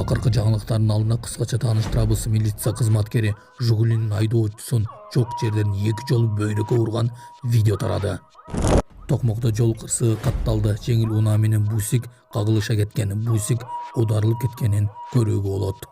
Акыркы жаңылыктардын алдында кыскача тааныштырабыз. Милиция кызматкери Жигулинин айдоочусун жок жерден 2 жолу бөйрөккө урган видео тарады. Токмокто жол кырсыгы катталды. Жеңил унаа менен бусик кагылыша кеткен. Бусик аударылып кеткенин көрүүгө болот.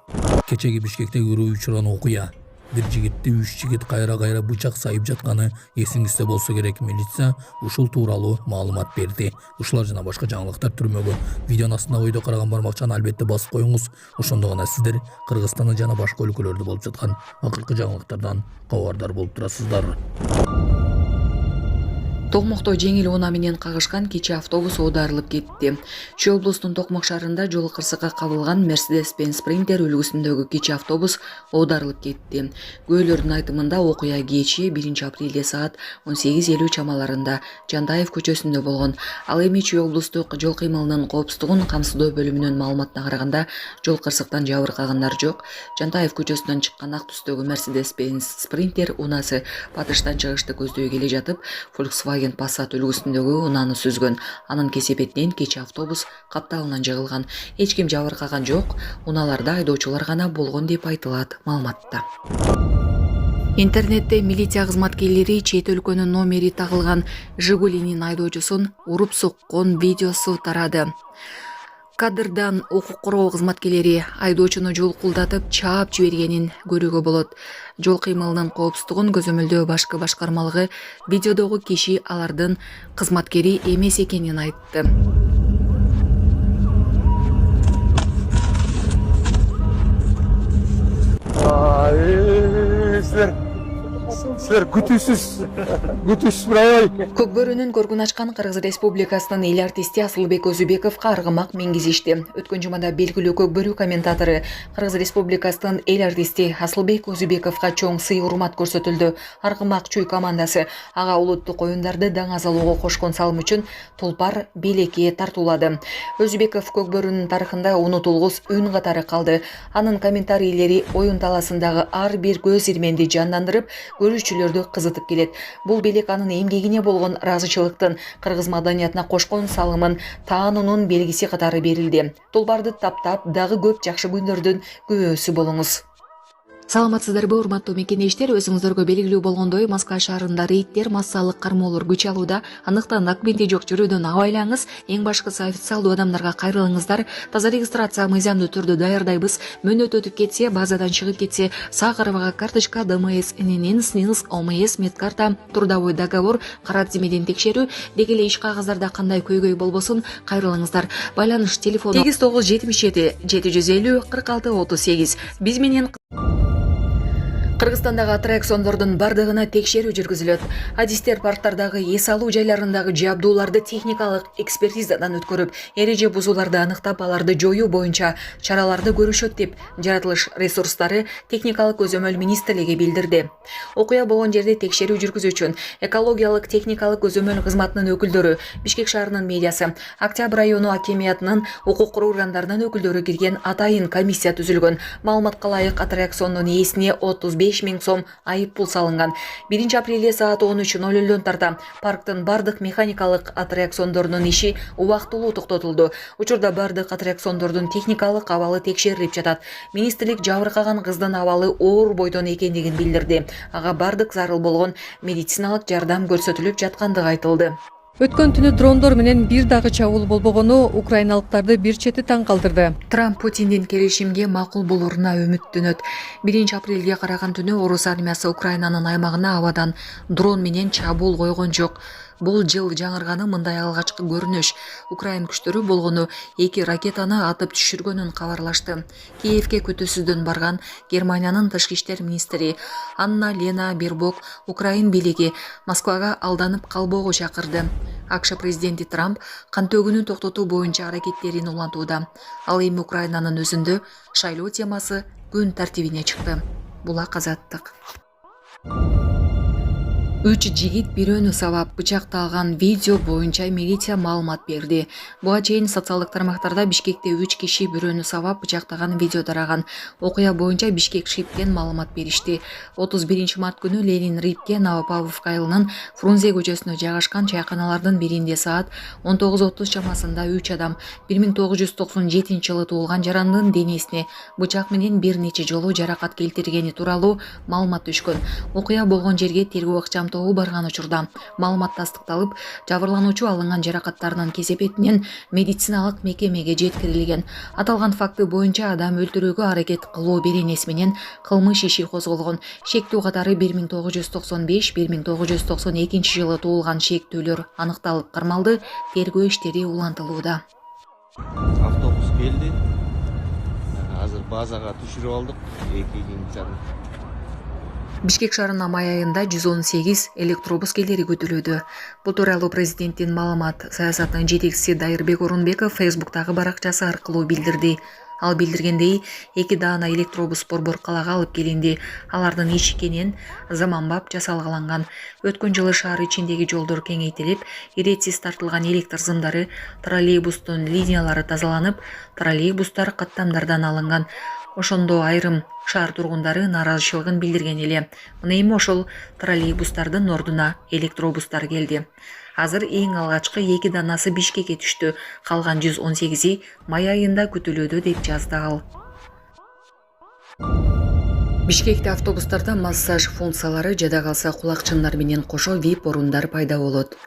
Кечеги Бишкекте өрөө учуран окуя. Bir жигитти 3 жигит кайра бычак сайып жатканы эсиңизде болсо керек. Милиция ушул тууралуу маалымат берди. Ушулар жана башка жаңылыктар түрмөгө видеонун астына ойдо караган бармакчаны албетте басып коюңуз. Ошондо гана сиздер Кыргызстанда жана башка өлкөлөрдө болуп жаткан акыркы жаңылыктардан кабардар болуп турасыздар. Токмокто жеңил унаа менен кагышкан кече автобус оодарылып кетти. Чүй облустунун Токмок шаарында жол кырсыкка кабылган Mercedes-Benz Sprinter үлгүсүндөгү кече автобус оодарылып кетти. Күбөлөрдүн айтымында окуя кечи 1-апрелде саат 18:50 чамаларында Жантаев көчөсүндө болгон. Ал эми Чүй облустук жол кыймылынын коопсуздугун камсыздоо бөлүмүнүн маалыматына караганда жол кырсыктан жабыркагандар жок. Жантаев көчөсүнөн чыккан ак түстөгү Mercedes-Benz Sprinter унаасы батыштан чыгышты көздөй келе жатып, Volkswagen Passat үлгүсүндөгү унааны сүзгөн. Анын кесепетинен кече автобус капталынан жыгылган. Эч ким жабыркаган жок. Унааларда айдоочулар гана болгон деп айтылат маалыматта. Интернетте милиция кызматкерлери чет өлкөнүн номери тагылган Жигулинин айдоочусун уруп соккон видеосу тарады. Кадырдан укук коргоо кызматкерлери айдоочуну жолкулдатып чаап жибергенин көрүүгө болот. Жол кыймылынын коопсуздугун көзөмөлдөө башкы башкармалыгы видеодогу киши алардын кызматкери эмес экенин айтты. Силер күтүүсүз аябай. Көкбөрүнүн көргүн ачкан Кыргыз Республикасынын эл артисти Асылбек Өзүбековго аргымак мингизишти. Өткөн жумада белгилүү көкбөрү комментатору Кыргыз Республикасынын эл артисти Асылбек Өзүбековго чоң сый урмат көрсөтүлдү. Аргымак чүй командасы ага улуттук оюндарды даңазалоого кошкон салым үчүн тулпар белекке тартуулады. Өзүбеков көкбөрүнүн тарыхында унутулгус үн катары калды. Анын комментарийлери оюн таласындагы ар бир көз ирменди жандандырып, көрүүчүлөрдү кызытып келет. Бул белек анын эмгегине болгон ыраазычылыктын, кыргыз маданиятына кошкон салымын таануунун белгиси катары берилди. Тулпарды таптап, дагы көп жакшы күндөрдүн күбөсү болуңуз. Саламатсыздарбы, урматтуу мекендештер? Өзүңүздөргө белгилүү болгондой, Москва шаарында рейдтер, массалык кармоолор күч алууда. Андыктан документи жок жүрүүдөн абайлаңыз. Эң башкысы официалдуу адамдарга кайрылыңыздар. Таза регистрация мыйзамдуу түрдө даярдайбыз. Мөөнөт өтүп кетсе, базадан чыгып кетсе, Сахарова карточка, ДМС, ННН, СНИЛС, ОМС, медкарта, трудовой договор, кара тизмеден текшерүү, деги эле иш кагаздарда кандай көйгөй болбосун кайрылыңыздар. Байланыш телефону 8977 750 46 38. Биз менен Кыргызстандагы аттракциондордун бардыгына текшерүү жүргүзүлөт. Адистер парктардагы эс алуу жайларындагы жабдууларды техникалык экспертизадан өткөрүп, эреже бузууларды аныктап, аларды жоюу боюнча чараларды көрүшөт деп жаратылыш ресурстары техникалык көзөмөл министрлиги билдирди. Окуя болгон жерде текшерүү жүргүзүү үчүн экологиялык техникалык көзөмөл кызматынын өкүлдөрү, Бишкек шаарынын медиасы, Октябрь району акимиятынын укук органдарынын өкүлдөрү кирген атайын комиссия түзүлгөн. Маалыматка ылайык аттракциондун ээсине 35 000 сом айып пул салынган. 1-апрелде саат 13:00 тарта парктын бардык механикалык аттракциондорунун иши убактылуу токтотулду. Учурда бардык аттракциондордун техникалык абалы текшерилип жатат. Министрлик жабыркаган кыздын абалы оор бойдон экендигин билдирди. Ага бардык зарыл болгон медициналык жардам көрсөтүлүп жаткандыгы айтылды. Өткөн түнү дрондор менен бир дагы чабуул болбогону украиналыктарды бир чети таң калтырды. Трамп Путиндин келишимге макул болоруна үмүттөнөт. 1-апрелге караган түнү орус армиясы Украинанын аймагына абадан дрон менен чабуул койгон жок. Бул жыл жаңырганы мындай алгачкы көрүнүш. Украин күчтөрү болгону 2 ракетаны атып түшүргөнүн кабарлашты. Киевке күтүүсүздөн барган Германиянын тышкы иштер министри Анна-Лена Бербок Украин бийлиги Москвага алданып калбоого чакырды. АКШ президенти Трамп кан төгүүнү токтотуу боюнча аракеттерин улантууда. Ал эми Украинанын өзүндө шайлоо темасы күн тартибине чыкты. Булак Азаттык. 3 жигит бирөөнү сабап бычакталган видео боюнча милиция маалымат берди. Буга чейин социалдык тармактарда Бишкекте 3 киши бирөөнү сабап бычактаган видео тараган. Окуя боюнча Бишкек Шиптен маалымат беришти. 31 март күнү Ленин Рипке Новопавловка айылынын Фрунзе көчөсүнө жайгашкан чайканалардын биринде саат 19:30 чамасында 3 адам 1997 жылы туулган жарандын денесине бычак менен бир нече жолу жаракат келтиргени тууралуу маалымат түшкөн. Окуя болгон жерге тергөө ыкчам тобу барган учурда маалымат тастыкталып, жабырлануучу алынган жаракаттарынын кесепетинен медициналык мекемеге жеткирилген. Аталган факты боюнча адам өлтүрүүгө аракет кылуу беренеси менен кылмыш иши козголгон. Шектүү катары 1995-1992 жылы туулган шектүүлөр аныкталып кармалды. Тергөө иштери улантылууда. Автобус келди. Азыр базага түшүрүп алдык. 2 кийинчаны. Бишкек шаарынын май айында 118 электробус келери күтүлүүдө. Бул тууралуу президенттин маалымат саясатынын жетекчиси Дайырбек Орунбеков Facebook'тагы баракчасы аркылуу билдирди. Ал билдиргендей, 2 даана электробус Борбор калаага алып келинди. Алардын ичкенен заманбап жасалгаланган. Өткөн жылы шаар ичиндеги жолдор кеңейтилип, иретсиз тартылган электр сымдары, троллейбустун линиялары тазаланып, троллейбустар каттамдардан алынган. Ошондо айрым шаар тургундары нааразычылыгын билдирген эле. Мына эми ошол троллейбустардын ордуна электробустар келди. Азыр эң алгачкы 2 данасы Бишкекке түштү. Калган 118и май айында күтүлүүдө деп жазды ал. Бишкекте автобустарда массаж функциялары жада калса кулакчындар менен кошо VIP орундар пайда болот.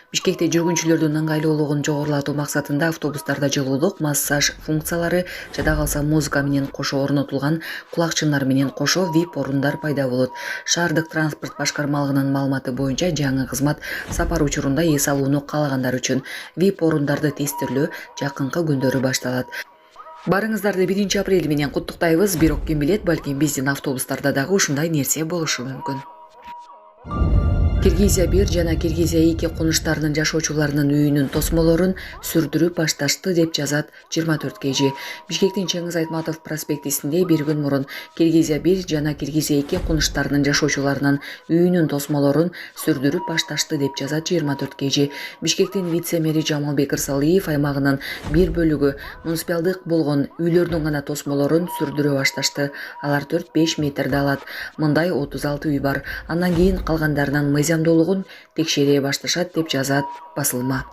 Бишкекте жүргүнчүлөрдүн ыңгайлуулугун жогорулатуу максатында автобустарда жылуулук массаж функциялары жада калса музыка менен кошо орнотулган кулакчындар менен кошо VIP орундар пайда болот. Шаардык транспорт башкармалыгынын маалыматы боюнча жаңы кызмат сапар учурунда эс алууну каалагандар үчүн VIP орундарды тестирлөө жакынкы күндөрү башталат. Барыңыздарды 1 апрель менен куттуктайбыз. Бирок ким билет, балким биздин автобустарда дагы ушундай нерсе болушу мүмкүн. Киргизия 1 жана Киргизия 2 куныштарынын жашоочуларынын үйүнүн тосмолорун сүрдүрүп башташты деп жазат 24 kg. Бишкектин Чеңиз Айтматов проспектисинде бир күн мурун Киргизия 1 жана Киргизия 2 куныштарынын жашоочуларынын үйүнүн тосмолорун сүрдүрүп башташты деп жазат 24 kg. Бишкектин вице-мэри Жамалбек Ырсалиев аймагынын бир бөлүгү муниципалдык болгон үйлөрдүн гана тосмолорун сүрдүрө башташты. Алар 4-5 метрди алат. Мындай 36 үй бар. Андан кийин калгандарынын мыйзамдуулугун текшере башташат деп жазат басылма.